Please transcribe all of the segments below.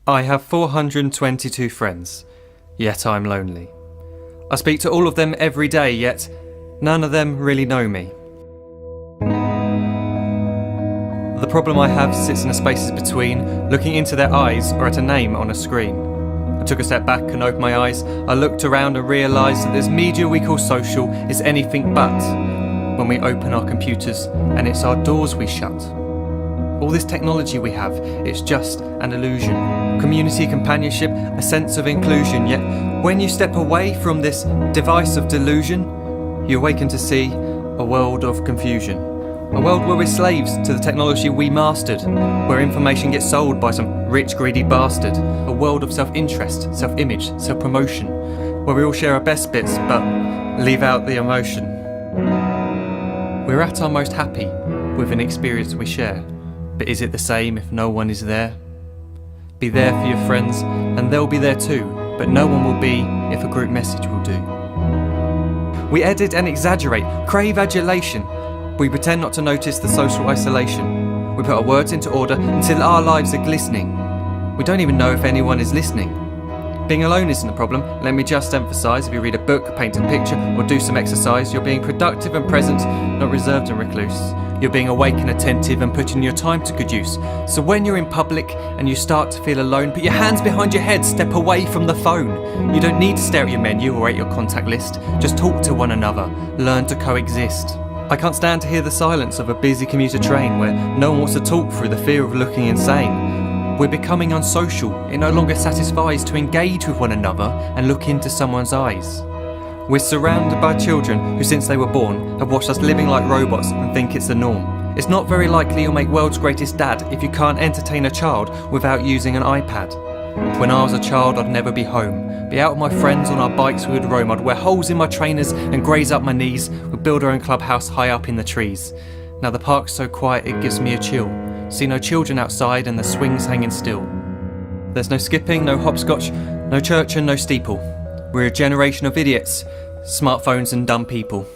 I have 422 friends, yet I'm lonely. I speak to all of them every day, yet none of them really know me. The problem I have sits in the spaces between looking into their eyes or at a name on a screen. I took a step back and opened my eyes. I looked around and realised that this media we call social is anything but when we open our computers and it's our doors we shut. All this technology we have, it's just an illusion. Community, companionship, a sense of inclusion. Yet when you step away from this device of delusion, you awaken to see a world of confusion. A world where we're slaves to the technology we mastered, where information gets sold by some rich, greedy bastard. A world of self-interest, self-image, self-promotion, where we all share our best bits but leave out the emotion. We're at our most happy with an experience we share. But is it the same if no one is there? Be there for your friends, and they'll be there too, but no one will be if a group message will do. We edit and exaggerate, crave adulation. We pretend not to notice the social isolation. We put our words into order until our lives are glistening. We don't even know if anyone is listening. Being alone isn't a problem. Let me just emphasise, if you read a book, paint a picture, or do some exercise, you're being productive and present, not reserved and recluse. You're being awake and attentive and putting your time to good use. So when you're in public and you start to feel alone, put your hands behind your head, step away from the phone. You don't need to stare at your menu or at your contact list. Just talk to one another. Learn to coexist. I can't stand to hear the silence of a busy commuter train where no one wants to talk through the fear of looking insane. We're becoming unsocial. It no longer satisfies to engage with one another and look into someone's eyes. We're surrounded by children who, since they were born, have watched us living like robots and think it's the norm. It's not very likely you'll make world's greatest dad if you can't entertain a child without using an iPad. When I was a child, I'd never be home. Be out with my friends on our bikes, we would roam. I'd wear holes in my trainers and graze up my knees. We'd build our own clubhouse high up in the trees. Now the park's so quiet it gives me a chill. See no children outside and the swings hanging still. There's no skipping, no hopscotch, no church and no steeple. We're a generation of idiots, smartphones and dumb people.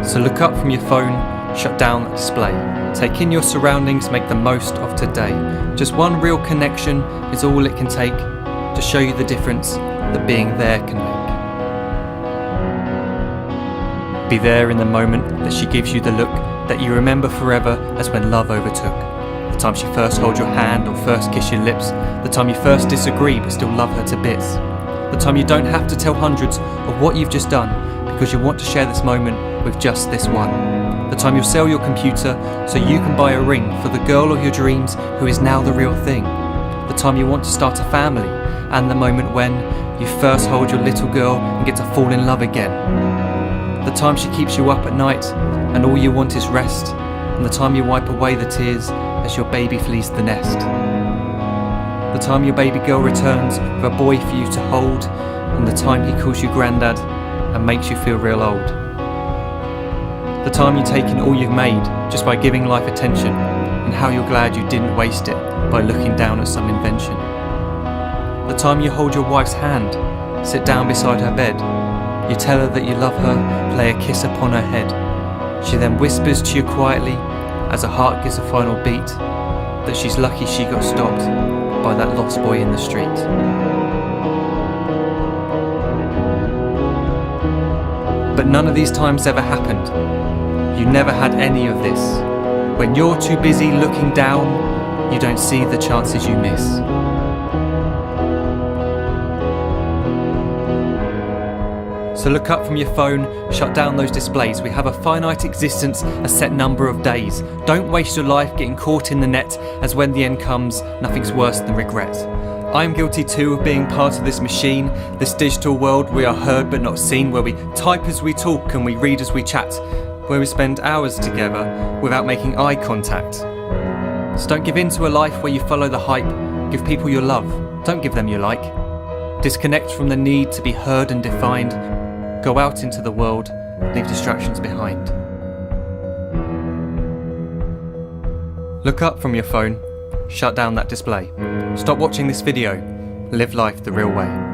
So look up from your phone, shut down the display. Take in your surroundings, make the most of today. Just one real connection is all it can take to show you the difference that being there can make. Be there in the moment that she gives you the look that you remember forever as when love overtook. The time she first holds your hand or first kiss your lips. The time you first disagree but still love her to bits. The time you don't have to tell hundreds of what you've just done because you want to share this moment with just this one. The time you'll sell your computer so you can buy a ring for the girl of your dreams who is now the real thing. The time you want to start a family, and the moment when you first hold your little girl and get to fall in love again. The time she keeps you up at night and all you want is rest, and the time you wipe away the tears as your baby flees the nest. The time your baby girl returns with a boy for you to hold, and the time he calls you granddad and makes you feel real old. The time you take in all you've made just by giving life attention, and how you're glad you didn't waste it by looking down at some invention. The time you hold your wife's hand, sit down beside her bed, you tell her that you love her, lay a kiss upon her head. She then whispers to you quietly as her heart gives a final beat that she's lucky she got stopped by that lost boy in the street. But none of these times ever happened. You never had any of this. When you're too busy looking down, you don't see the chances you miss. So look up from your phone, shut down those displays. We have a finite existence, a set number of days. Don't waste your life getting caught in the net, as when the end comes, nothing's worse than regret. I'm guilty too of being part of this machine, this digital world we are heard but not seen, where we type as we talk and we read as we chat, where we spend hours together without making eye contact. So don't give in to a life where you follow the hype. Give people your love, don't give them your like. Disconnect from the need to be heard and defined. Go out into the world, leave distractions behind. Look up from your phone, shut down that display. Stop watching this video, live life the real way.